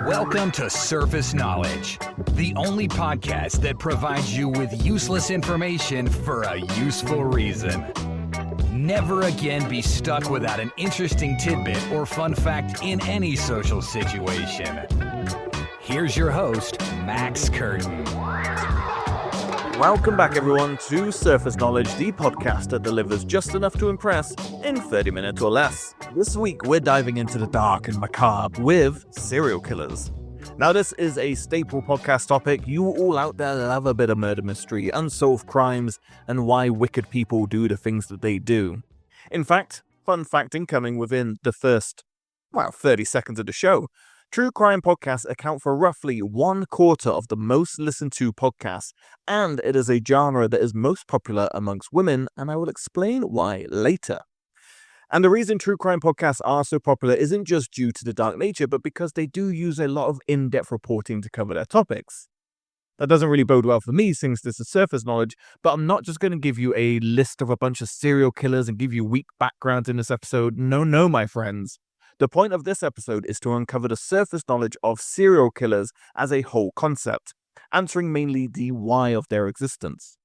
Welcome to Surface Knowledge, the only podcast that provides you with useless information for a useful reason. Never again be stuck without an interesting tidbit or fun fact in any social situation. Here's your host, Max Curtin. Welcome back, everyone, to Surface Knowledge, the podcast that delivers just enough to impress in 30 minutes or less. This week, we're diving into the dark and macabre with serial killers. Now, this is a staple podcast topic. You all out there love a bit of murder mystery, unsolved crimes, and why wicked people do the things that they do. In fact, fun fact incoming within the first, 30 seconds of the show. True crime podcasts account for roughly 1/4 of the most listened to podcasts, and it is a genre that is most popular amongst women, and I will explain why later. And the reason true crime podcasts are so popular isn't just due to the dark nature, but because they do use a lot of in-depth reporting to cover their topics. That doesn't really bode well for me since this is surface knowledge, but I'm not just going to give you a list of a bunch of serial killers and give you weak backgrounds in this episode. No, my friends. The point of this episode is to uncover the surface knowledge of serial killers as a whole concept, answering mainly the why of their existence.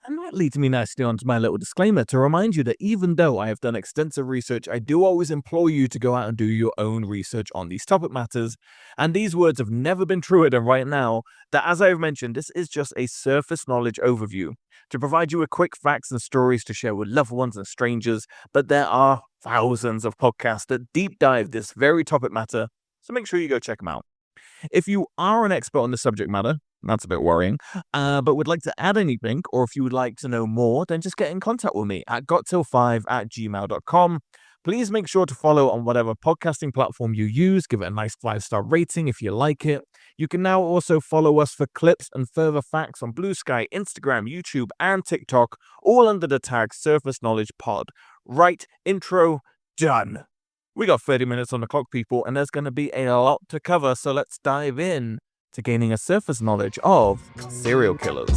And that leads me nicely onto my little disclaimer to remind you that even though I have done extensive research, I do always implore you to go out and do your own research on these topic matters. And these words have never been truer than right now, that as I have mentioned, this is just a surface knowledge overview to provide you with quick facts and stories to share with loved ones and strangers. But there are thousands of podcasts that deep dive this very topic matter, so make sure you go check them out. If you are an expert on the subject matter, that's a bit worrying, but would like to add anything, or if you would like to know more, then just get in contact with me at gottil5@gmail.com. Please make sure to follow on whatever podcasting platform you use. Give it a nice 5-star rating if you like it. You can now also follow us for clips and further facts on Blue Sky, Instagram, YouTube, and TikTok, all under the tag Surface Knowledge Pod. Right, intro, done. We got 30 minutes on the clock, people, and there's going to be a lot to cover, so let's dive in to gaining a surface knowledge of serial killers.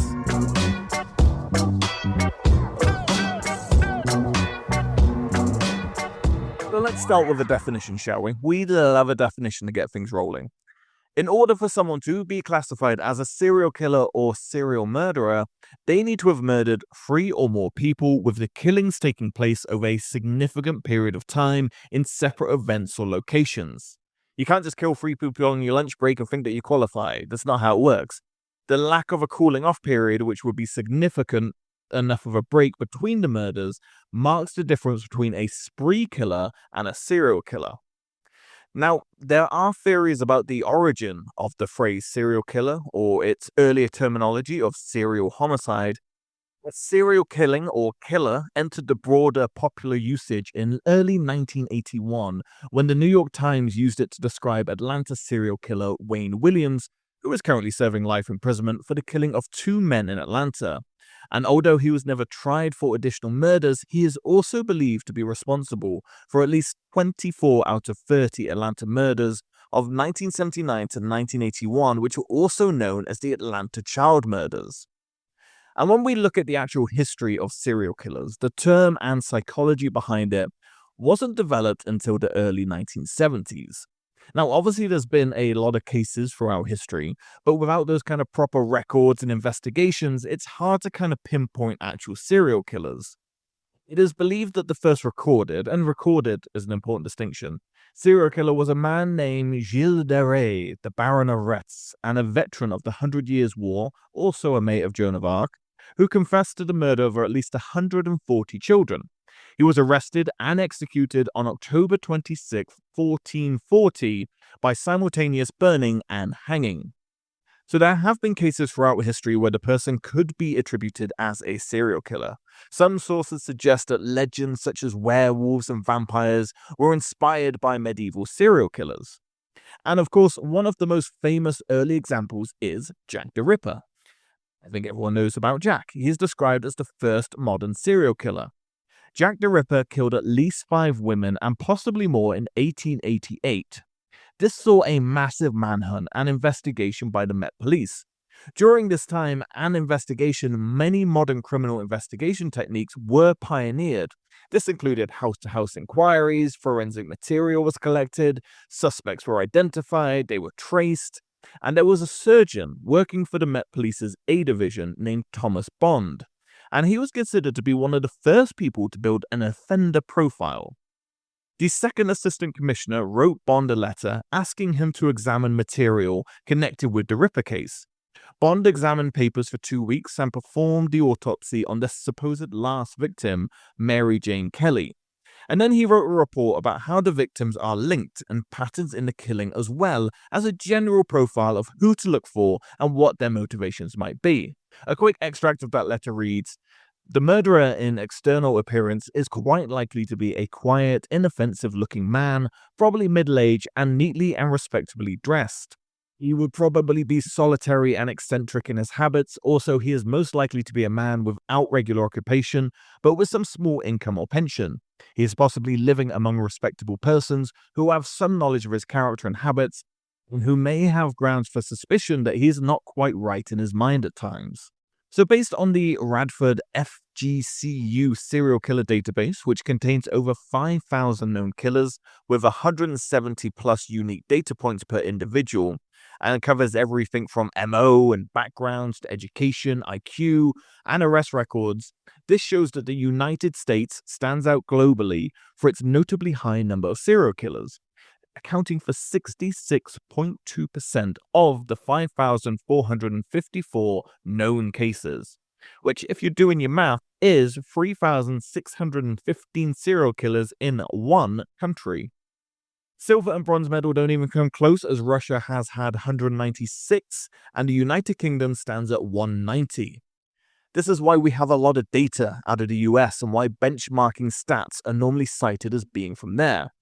So let's start with a definition, shall we? We love a definition to get things rolling. In order for someone to be classified as a serial killer or serial murderer, they need to have murdered 3 or more people, with the killings taking place over a significant period of time in separate events or locations. You can't just kill 3 people on your lunch break and think that you qualify. That's not how it works. The lack of a cooling off period, which would be significant enough of a break between the murders, marks the difference between a spree killer and a serial killer. Now, there are theories about the origin of the phrase serial killer, or its earlier terminology of serial homicide. A serial killing or killer entered the broader popular usage in early 1981 when the New York Times used it to describe Atlanta serial killer Wayne Williams, who is currently serving life imprisonment for the killing of 2 men in Atlanta. And although he was never tried for additional murders, he is also believed to be responsible for at least 24 out of 30 Atlanta murders of 1979 to 1981, which were also known as the Atlanta child murders. And when we look at the actual history of serial killers, the term and psychology behind it wasn't developed until the early 1970s. Now, obviously, there's been a lot of cases throughout history, but without those kind of proper records and investigations, it's hard to kind of pinpoint actual serial killers. It is believed that the first recorded is an important distinction, serial killer was a man named Gilles de Rais, the Baron of Retz, and a veteran of the 100 Years' War, also a mate of Joan of Arc, who confessed to the murder of at least 140 children. He was arrested and executed on October 26, 1440, by simultaneous burning and hanging. So there have been cases throughout history where the person could be attributed as a serial killer. Some sources suggest that legends such as werewolves and vampires were inspired by medieval serial killers. And of course, one of the most famous early examples is Jack the Ripper. I think everyone knows about Jack. He is described as the first modern serial killer. Jack the Ripper killed at least 5 women and possibly more in 1888. This saw a massive manhunt and investigation by the Met Police. During this time and investigation, many modern criminal investigation techniques were pioneered. This included house-to-house inquiries, forensic material was collected, suspects were identified, they were traced, and there was a surgeon working for the Met Police's A Division named Thomas Bond, and he was considered to be one of the first people to build an offender profile. The second assistant commissioner wrote Bond a letter asking him to examine material connected with the Ripper case. Bond examined papers for 2 weeks and performed the autopsy on the supposed last victim, Mary Jane Kelly. And then he wrote a report about how the victims are linked and patterns in the killing, as well as a general profile of who to look for and what their motivations might be. A quick extract of that letter reads, "The murderer in external appearance is quite likely to be a quiet, inoffensive-looking man, probably middle-aged and neatly and respectably dressed. He would probably be solitary and eccentric in his habits. Also, he is most likely to be a man without regular occupation, but with some small income or pension. He is possibly living among respectable persons who have some knowledge of his character and habits, and who may have grounds for suspicion that he is not quite right in his mind at times." So based on the Radford FGCU serial killer database, which contains over 5,000 known killers with 170 plus unique data points per individual, and covers everything from MO and backgrounds to education, IQ, and arrest records, this shows that the United States stands out globally for its notably high number of serial killers, accounting for 66.2% of the 5,454 known cases, which, if you're doing your math, is 3,615 serial killers in one country. Silver and bronze medal don't even come close, as Russia has had 196 and the United Kingdom stands at 190. This is why we have a lot of data out of the US and why benchmarking stats are normally cited as being from there.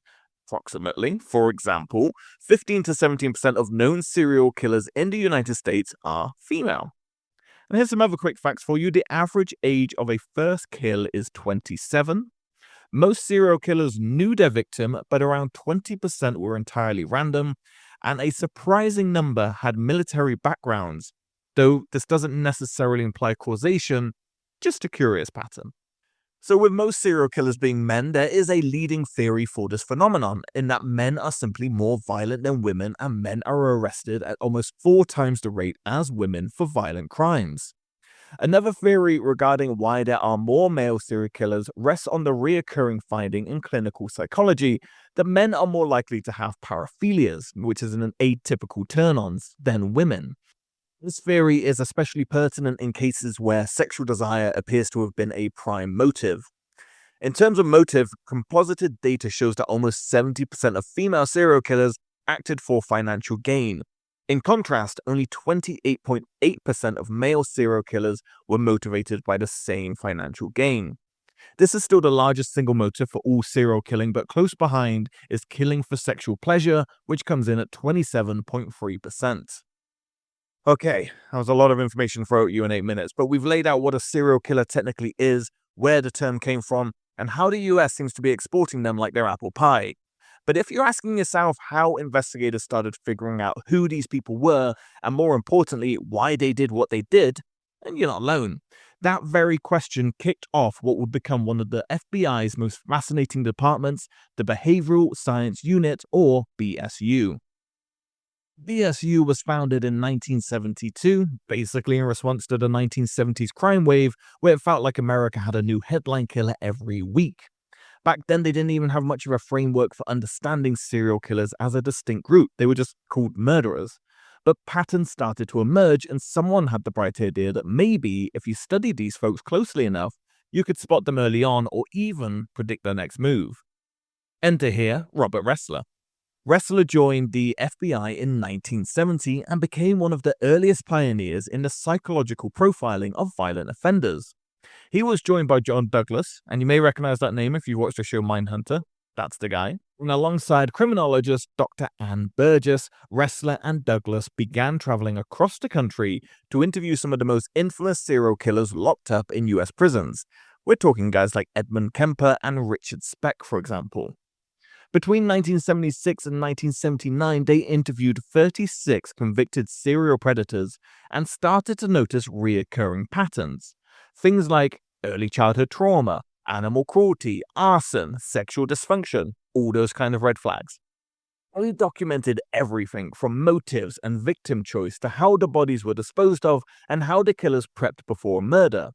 Approximately, for example, 15 to 17% of known serial killers in the United States are female. And here's some other quick facts for you. The average age of a first kill is 27. Most serial killers knew their victim, but around 20% were entirely random, and a surprising number had military backgrounds, though this doesn't necessarily imply causation, just a curious pattern. So with most serial killers being men, there is a leading theory for this phenomenon, in that men are simply more violent than women, and men are arrested at almost 4 times the rate as women for violent crimes. Another theory regarding why there are more male serial killers rests on the reoccurring finding in clinical psychology that men are more likely to have paraphilias, which is an atypical turn-ons, than women. This theory is especially pertinent in cases where sexual desire appears to have been a prime motive. In terms of motive, composited data shows that almost 70% of female serial killers acted for financial gain. In contrast, only 28.8% of male serial killers were motivated by the same financial gain. This is still the largest single motive for all serial killing, but close behind is killing for sexual pleasure, which comes in at 27.3%. Okay, that was a lot of information to throw at you in 8 minutes, but we've laid out what a serial killer technically is, where the term came from, and how the US seems to be exporting them like they're apple pie. But if you're asking yourself how investigators started figuring out who these people were, and more importantly, why they did what they did, then you're not alone. That very question kicked off what would become one of the FBI's most fascinating departments, the Behavioral Science Unit, or BSU. BSU was founded in 1972, basically in response to the 1970s crime wave, where it felt like America had a new headline killer every week. Back then, they didn't even have much of a framework for understanding serial killers as a distinct group. They were just called murderers. But patterns started to emerge, and someone had the bright idea that maybe if you studied these folks closely enough, you could spot them early on or even predict their next move. Enter here Robert Ressler. Ressler joined the FBI in 1970 and became one of the earliest pioneers in the psychological profiling of violent offenders. He was joined by John Douglas, and you may recognize that name if you watched the show Mindhunter. That's the guy. And alongside criminologist Dr. Ann Burgess, Ressler and Douglas began traveling across the country to interview some of the most infamous serial killers locked up in US prisons. We're talking guys like Edmund Kemper and Richard Speck, for example. Between 1976 and 1979, they interviewed 36 convicted serial predators and started to notice reoccurring patterns. Things like early childhood trauma, animal cruelty, arson, sexual dysfunction, all those kind of red flags. They documented everything from motives and victim choice to how the bodies were disposed of and how the killers prepped before murder.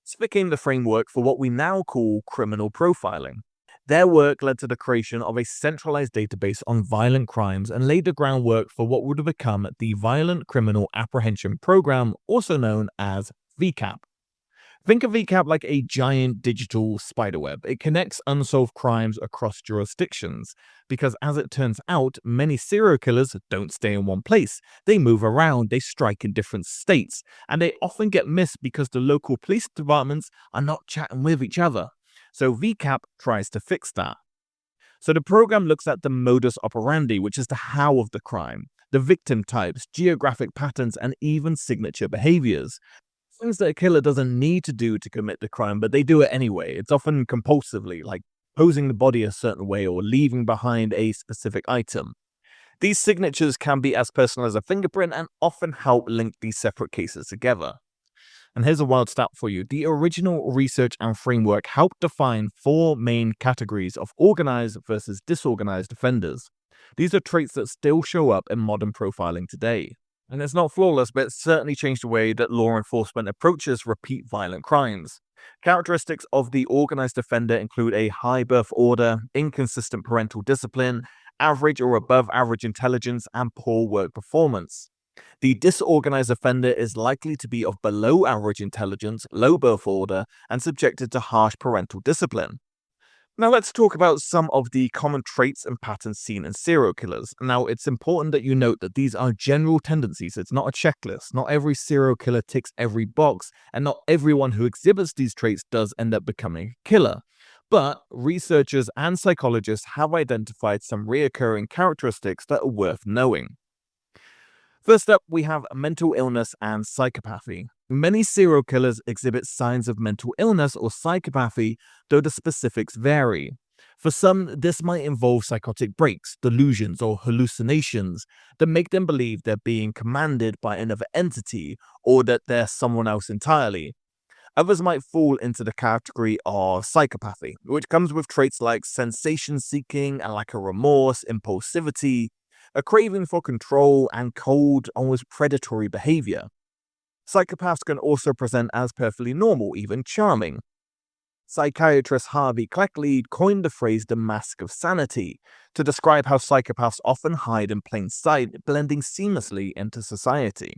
This became the framework for what we now call criminal profiling. Their work led to the creation of a centralized database on violent crimes and laid the groundwork for what would become the Violent Criminal Apprehension Program, also known as VICAP. Think of VICAP like a giant digital spiderweb. It connects unsolved crimes across jurisdictions because, as it turns out, many serial killers don't stay in one place. They move around, they strike in different states, and they often get missed because the local police departments are not chatting with each other. So VICAP tries to fix that. So the program looks at the modus operandi, which is the how of the crime, the victim types, geographic patterns, and even signature behaviors. Things that a killer doesn't need to do to commit the crime, but they do it anyway. It's often compulsively, like posing the body a certain way or leaving behind a specific item. These signatures can be as personal as a fingerprint and often help link these separate cases together. And here's a wild stat for you. The original research and framework helped define 4 main categories of organized versus disorganized offenders. These are traits that still show up in modern profiling today. And it's not flawless, but it's certainly changed the way that law enforcement approaches repeat violent crimes. Characteristics of the organized offender include a high birth order, inconsistent parental discipline, average or above average intelligence, and poor work performance. The disorganized offender is likely to be of below average intelligence, low birth order, and subjected to harsh parental discipline. Now let's talk about some of the common traits and patterns seen in serial killers. Now it's important that you note that these are general tendencies. It's not a checklist. Not every serial killer ticks every box, and not everyone who exhibits these traits does end up becoming a killer. But researchers and psychologists have identified some reoccurring characteristics that are worth knowing. First up, we have mental illness and psychopathy. Many serial killers exhibit signs of mental illness or psychopathy, though the specifics vary. For some, this might involve psychotic breaks, delusions, or hallucinations that make them believe they're being commanded by another entity or that they're someone else entirely. Others might fall into the category of psychopathy, which comes with traits like sensation-seeking and lack of remorse, impulsivity, a craving for control, and cold, almost predatory behavior. Psychopaths can also present as perfectly normal, even charming. Psychiatrist Harvey Cleckley coined the phrase the mask of sanity to describe how psychopaths often hide in plain sight, blending seamlessly into society.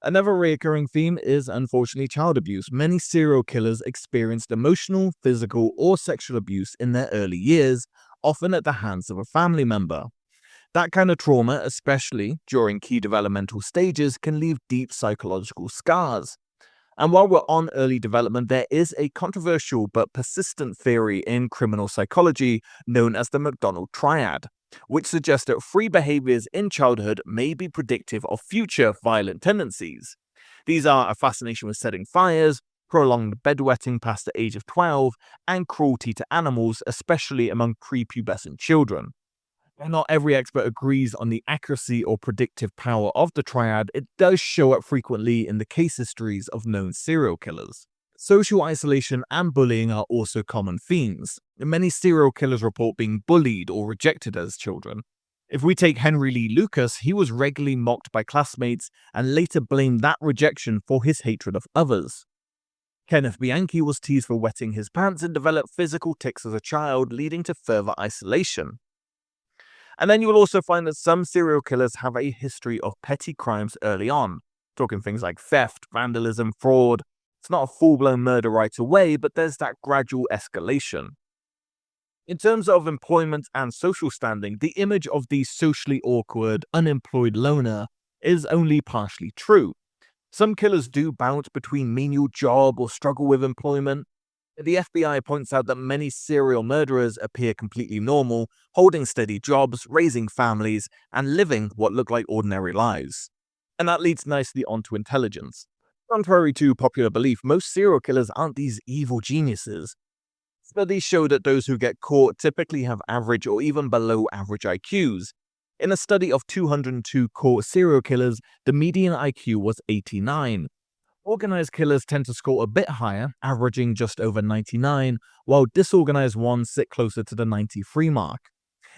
Another recurring theme is unfortunately child abuse. Many serial killers experienced emotional, physical, or sexual abuse in their early years, often at the hands of a family member. That kind of trauma, especially during key developmental stages, can leave deep psychological scars. And while we're on early development, there is a controversial but persistent theory in criminal psychology known as the McDonald Triad, which suggests that 3 behaviors in childhood may be predictive of future violent tendencies. These are a fascination with setting fires, prolonged bedwetting past the age of 12, and cruelty to animals, especially among prepubescent children. While not every expert agrees on the accuracy or predictive power of the triad, it does show up frequently in the case histories of known serial killers. Social isolation and bullying are also common themes. Many serial killers report being bullied or rejected as children. If we take Henry Lee Lucas, he was regularly mocked by classmates and later blamed that rejection for his hatred of others. Kenneth Bianchi was teased for wetting his pants and developed physical tics as a child, leading to further isolation. And then you will also find that some serial killers have a history of petty crimes early on, talking things like theft, vandalism, fraud. It's not a full-blown murder right away, but there's that gradual escalation. In terms of employment and social standing, the image of the socially awkward, unemployed loner is only partially true. Some killers do bounce between menial job or struggle with employment. The FBI points out that many serial murderers appear completely normal, holding steady jobs, raising families, and living what look like ordinary lives. And that leads nicely onto intelligence. Contrary to popular belief, most serial killers aren't these evil geniuses. Studies show that those who get caught typically have average or even below average IQs. In a study of 202 caught serial killers, the median IQ was 89. Organized killers tend to score a bit higher, averaging just over 99, while disorganized ones sit closer to the 93 mark.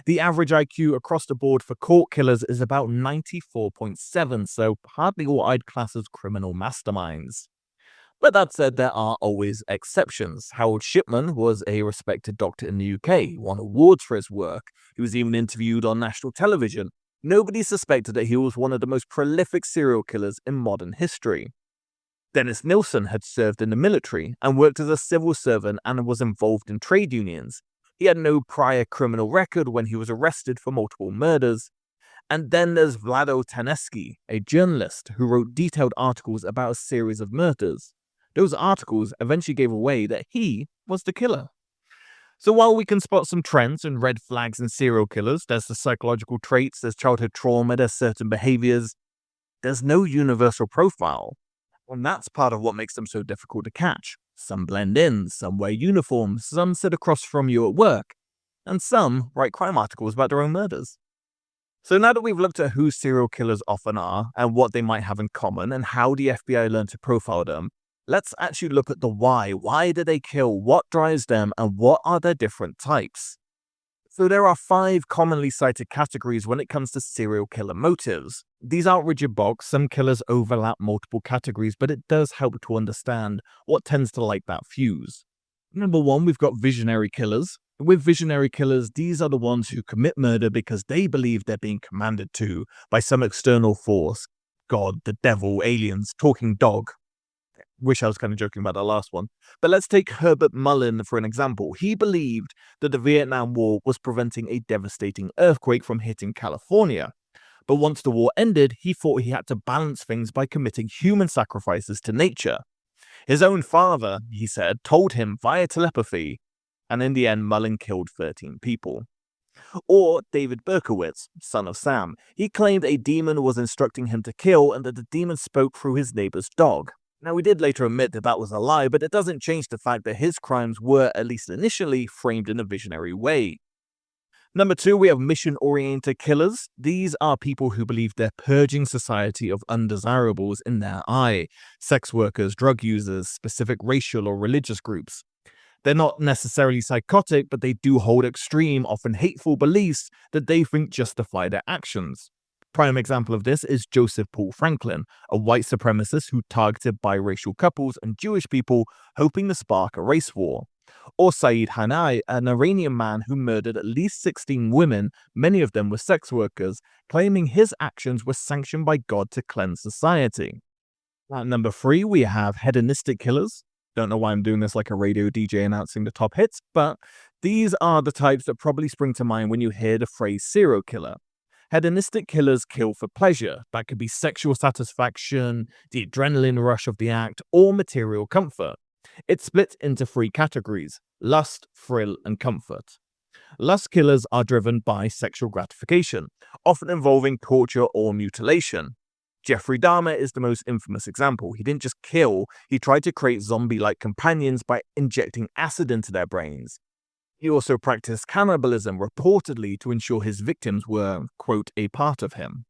The average IQ across the board for caught killers is about 94.7, so hardly all I'd class as criminal masterminds. But that said, there are always exceptions. Howard Shipman was a respected doctor in the UK, won awards for his work. He was even interviewed on national television. Nobody suspected that he was one of the most prolific serial killers in modern history. Dennis Nilsen had served in the military and worked as a civil servant and was involved in trade unions. He had no prior criminal record when he was arrested for multiple murders. And then there's Vlado Taneski, a journalist who wrote detailed articles about a series of murders. Those articles eventually gave away that he was the killer. So while we can spot some trends and red flags in serial killers, there's the psychological traits, there's childhood trauma, there's certain behaviors, there's no universal profile. And that's part of what makes them so difficult to catch. Some blend in, some wear uniforms, some sit across from you at work, and some write crime articles about their own murders. So now that we've looked at who serial killers often are, and what they might have in common, and how the FBI learned to profile them, let's actually look at the why. Why do they kill? What drives them? And what are their different types? So there are 5 commonly cited categories when it comes to serial killer motives. These aren't rigid box, some killers overlap multiple categories, but it does help to understand what tends to light that fuse. Number 1, we've got visionary killers. With visionary killers, these are the ones who commit murder because they believe they're being commanded to by some external force. God, the devil, aliens, talking dog. Wish I was kind of joking about that last one. But let's take Herbert Mullin for an example. He believed that the Vietnam War was preventing a devastating earthquake from hitting California. But once the war ended, he thought he had to balance things by committing human sacrifices to nature. His own father, he said, told him via telepathy, and in the end, Mullin killed 13 people. Or David Berkowitz, son of Sam. He claimed a demon was instructing him to kill and that the demon spoke through his neighbor's dog. Now, we did later admit that that was a lie, but it doesn't change the fact that his crimes were, at least initially, framed in a visionary way. Number 2, we have mission-oriented killers. These are people who believe they're purging society of undesirables in their eye. Sex workers, drug users, specific racial or religious groups. They're not necessarily psychotic, but they do hold extreme, often hateful beliefs that they think justify their actions. Prime example of this is Joseph Paul Franklin, a white supremacist who targeted biracial couples and Jewish people, hoping to spark a race war. Or Saeed Hanai, an Iranian man who murdered at least 16 women, many of them were sex workers, claiming his actions were sanctioned by God to cleanse society. At number 3, we have hedonistic killers. Don't know why I'm doing this like a radio DJ announcing the top hits, but these are the types that probably spring to mind when you hear the phrase serial killer. Hedonistic killers kill for pleasure. That could be sexual satisfaction, the adrenaline rush of the act, or material comfort. It's split into 3 categories: lust, thrill, and comfort. Lust killers are driven by sexual gratification, often involving torture or mutilation. Jeffrey Dahmer is the most infamous example. He didn't just kill, he tried to create zombie-like companions by injecting acid into their brains. He also practiced cannibalism, reportedly to ensure his victims were, quote, a part of him.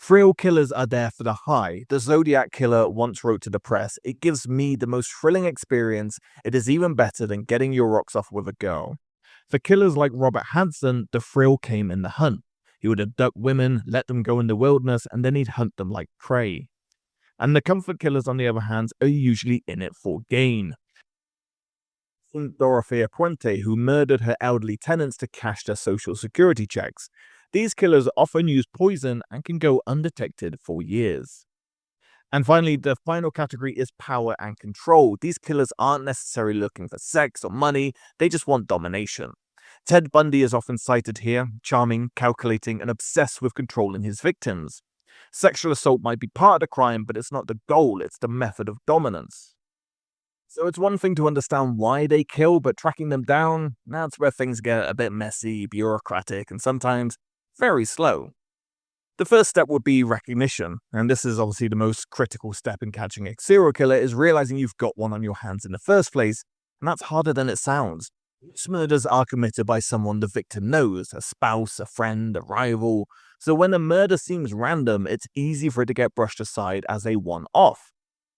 Thrill killers are there for the high. The Zodiac Killer once wrote to the press, "It gives me the most thrilling experience. It is even better than getting your rocks off with a girl." For killers like Robert Hansen, the thrill came in the hunt. He would abduct women, let them go in the wilderness, and then he'd hunt them like prey. And the comfort killers, on the other hand, are usually in it for gain. Dorothea Puente, who murdered her elderly tenants to cash their social security checks. These killers often use poison and can go undetected for years. And finally, the final category is power and control. These killers aren't necessarily looking for sex or money, they just want domination. Ted Bundy is often cited here, charming, calculating, and obsessed with controlling his victims. Sexual assault might be part of the crime, but it's not the goal, it's the method of dominance. So it's one thing to understand why they kill, but tracking them down, that's where things get a bit messy, bureaucratic, and sometimes very slow. The first step would be recognition, and this is obviously the most critical step in catching a serial killer, is realizing you've got one on your hands in the first place, And that's harder than it sounds. Most murders are committed by someone the victim knows, a spouse, a friend, a rival. So when a murder seems random, it's easy for it to get brushed aside as a one-off,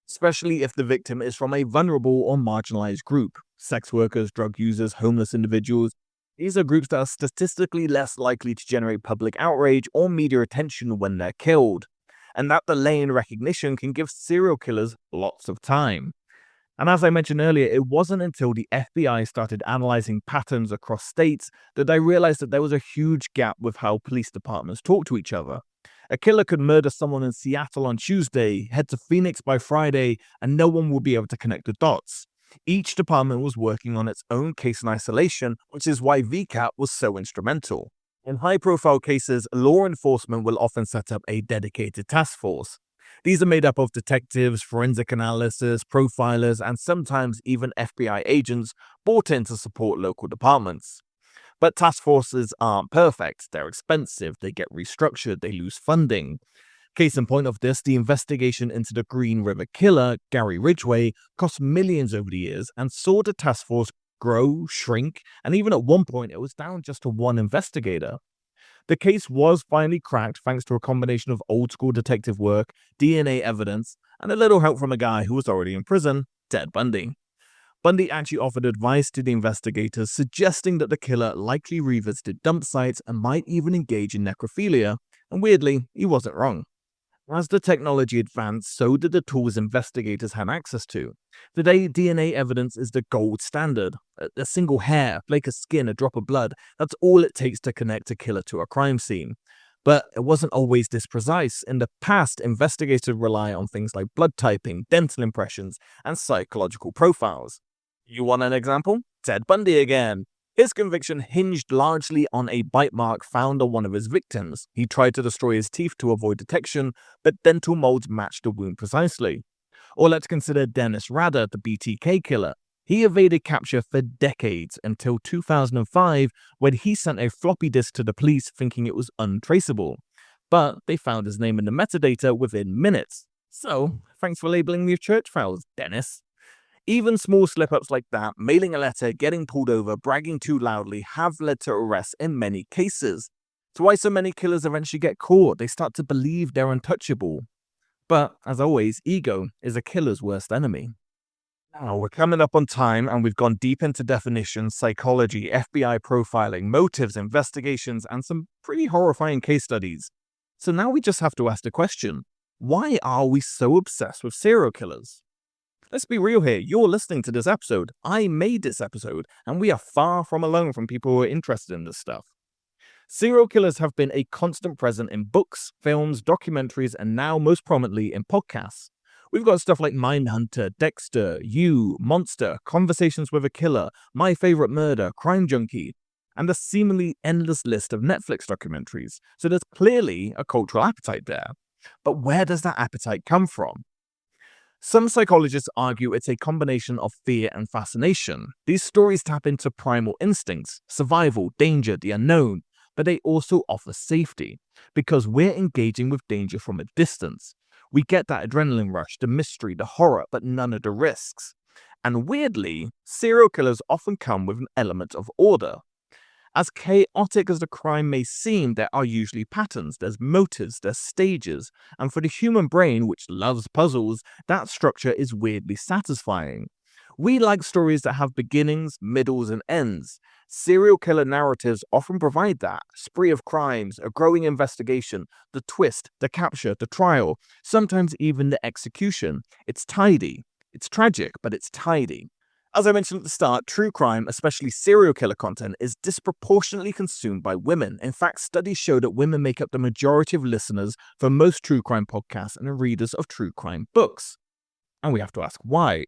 especially if the victim is from a vulnerable or marginalized group. Sex workers, drug users, homeless individuals. These are groups that are statistically less likely to generate public outrage or media attention when they're killed. And that delay in recognition can give serial killers lots of time. And as I mentioned earlier, it wasn't until the FBI started analyzing patterns across states that they realized that there was a huge gap with how police departments talk to each other. A killer could murder someone in Seattle on Tuesday, head to Phoenix by Friday, and no one would be able to connect the dots. Each department was working on its own case in isolation, which is why VICAP was so instrumental. In high-profile cases, law enforcement will often set up a dedicated task force. These are made up of detectives, forensic analysts, profilers, and sometimes even FBI agents brought in to support local departments. But task forces aren't perfect. They're expensive, they get restructured, they lose funding. Case in point of this, the investigation into the Green River Killer, Gary Ridgway, cost millions over the years and saw the task force grow, shrink, and even at one point it was down just to one investigator. The case was finally cracked thanks to a combination of old-school detective work, DNA evidence, and a little help from a guy who was already in prison, Ted Bundy. Bundy actually offered advice to the investigators, suggesting that the killer likely revisited dump sites and might even engage in necrophilia, and weirdly, he wasn't wrong. As the technology advanced, so did the tools investigators had access to. Today, DNA evidence is the gold standard. A single hair, a flake of skin, a drop of blood, that's all it takes to connect a killer to a crime scene. But it wasn't always this precise. In the past, investigators rely on things like blood typing, dental impressions, and psychological profiles. You want an example? Ted Bundy again. His conviction hinged largely on a bite mark found on one of his victims. He tried to destroy his teeth to avoid detection, but dental molds matched the wound precisely. Or let's consider Dennis Rader, the BTK killer. He evaded capture for decades until 2005 when he sent a floppy disk to the police thinking it was untraceable. But they found his name in the metadata within minutes. So, thanks for labeling your church files, Dennis. Even small slip-ups like that, mailing a letter, getting pulled over, bragging too loudly, have led to arrests in many cases. It's why so many killers eventually get caught. They start to believe they're untouchable. But, as always, ego is a killer's worst enemy. Now, we're coming up on time and we've gone deep into definitions, psychology, FBI profiling, motives, investigations, and some pretty horrifying case studies. So now we just have to ask the question, why are we so obsessed with serial killers? Let's be real here, you're listening to this episode, I made this episode, and we are far from alone from people who are interested in this stuff. Serial killers have been a constant present in books, films, documentaries, and now most prominently in podcasts. We've got stuff like Mindhunter, Dexter, You, Monster, Conversations with a Killer, My Favorite Murder, Crime Junkie, and a seemingly endless list of Netflix documentaries, so there's clearly a cultural appetite there. But where does that appetite come from? Some psychologists argue it's a combination of fear and fascination. These stories tap into primal instincts, survival, danger, the unknown, but they also offer safety, because we're engaging with danger from a distance. We get that adrenaline rush, the mystery, the horror, but none of the risks. And weirdly, serial killers often come with an element of order. As chaotic as the crime may seem, there are usually patterns, there's motives, there's stages, and for the human brain, which loves puzzles, that structure is weirdly satisfying. We like stories that have beginnings, middles, and ends. Serial killer narratives often provide that. Spree of crimes, a growing investigation, the twist, the capture, the trial, sometimes even the execution. It's tidy. It's tragic, but it's tidy. As I mentioned at the start, true crime, especially serial killer content, is disproportionately consumed by women. In fact, studies show that women make up the majority of listeners for most true crime podcasts and readers of true crime books. And we have to ask why.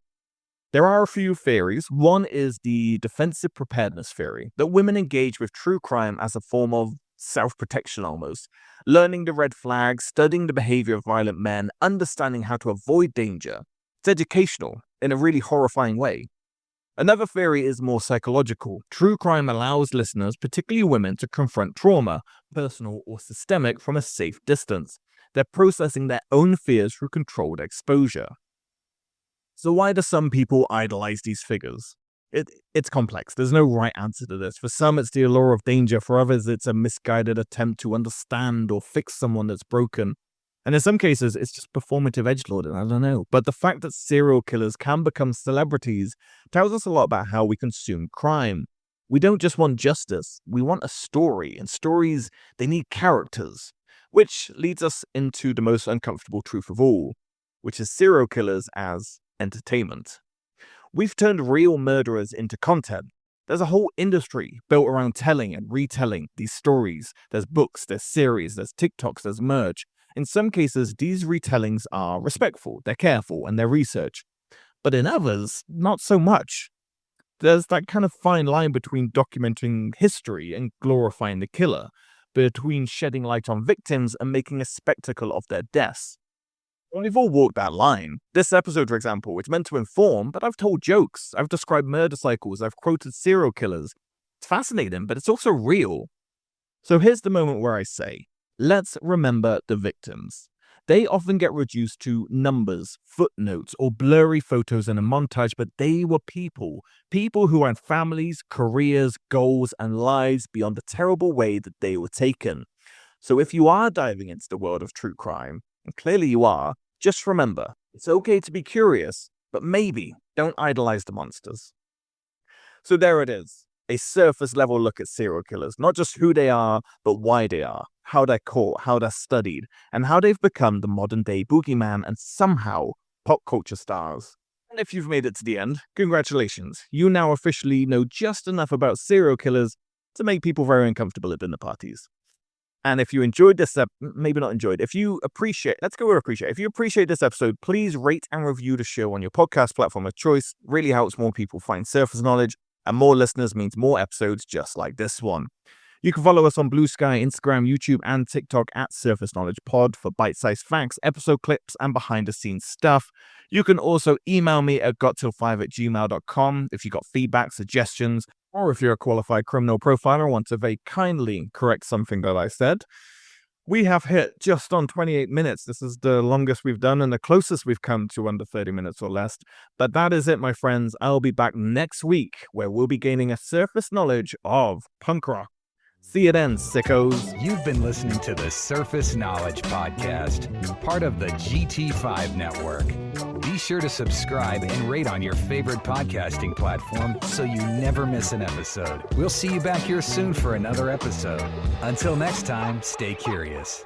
There are a few theories. One is the defensive preparedness theory, that women engage with true crime as a form of self-protection almost, learning the red flags, studying the behavior of violent men, understanding how to avoid danger. It's educational in a really horrifying way. Another theory is more psychological. True crime allows listeners, particularly women, to confront trauma, personal or systemic, from a safe distance. They're processing their own fears through controlled exposure. So why do some people idolize these figures? It's complex. There's no right answer to this. For some, it's the allure of danger. For others, it's a misguided attempt to understand or fix someone that's broken. And in some cases, it's just performative edgelording. I don't know. But the fact that serial killers can become celebrities tells us a lot about how we consume crime. We don't just want justice. We want a story. And stories, they need characters. Which leads us into the most uncomfortable truth of all, which is serial killers as entertainment. We've turned real murderers into content. There's a whole industry built around telling and retelling these stories. There's books, there's series, there's TikToks, there's merch. In some cases, these retellings are respectful, they're careful, and they're research. But in others, not so much. There's that kind of fine line between documenting history and glorifying the killer, between shedding light on victims and making a spectacle of their deaths. We've all walked that line. This episode, for example, it's meant to inform, but I've told jokes, I've described murder cycles, I've quoted serial killers. It's fascinating, but it's also real. So here's the moment where I say, let's remember the victims. They often get reduced to numbers, footnotes, or blurry photos in a montage, but they were people. People who had families, careers, goals, and lives beyond the terrible way that they were taken. So if you are diving into the world of true crime, and clearly you are, just remember, it's okay to be curious, but maybe don't idolize the monsters. So there it is, a surface level look at serial killers, not just who they are, but why they are, how they're caught, how they're studied, and how they've become the modern day boogeyman and somehow pop culture stars. And if you've made it to the end, congratulations, you now officially know just enough about serial killers to make people very uncomfortable at dinner parties. And if you enjoyed this, maybe not enjoyed, if you appreciate, let's go with appreciate. If you appreciate this episode, please rate and review the show on your podcast platform of choice. Really helps more people find surface knowledge, and more listeners means more episodes just like this one. You can follow us on Blue Sky, Instagram, YouTube, and TikTok at Surface Knowledge Pod for bite-sized facts, episode clips, and behind-the-scenes stuff. You can also email me at gottill5@gmail.com if you got feedback, suggestions, or if you're a qualified criminal profiler and want to very kindly correct something that I said. We have hit just on 28 minutes. This is the longest we've done and the closest we've come to under 30 minutes or less. But that is it, my friends. I'll be back next week where we'll be gaining a surface knowledge of punk rock. See you then, sickos. You've been listening to the Surface Knowledge Podcast, part of the GT5 network. Be sure to subscribe and rate on your favorite podcasting platform so you never miss an episode. We'll see you back here soon for another episode. Until next time, stay curious.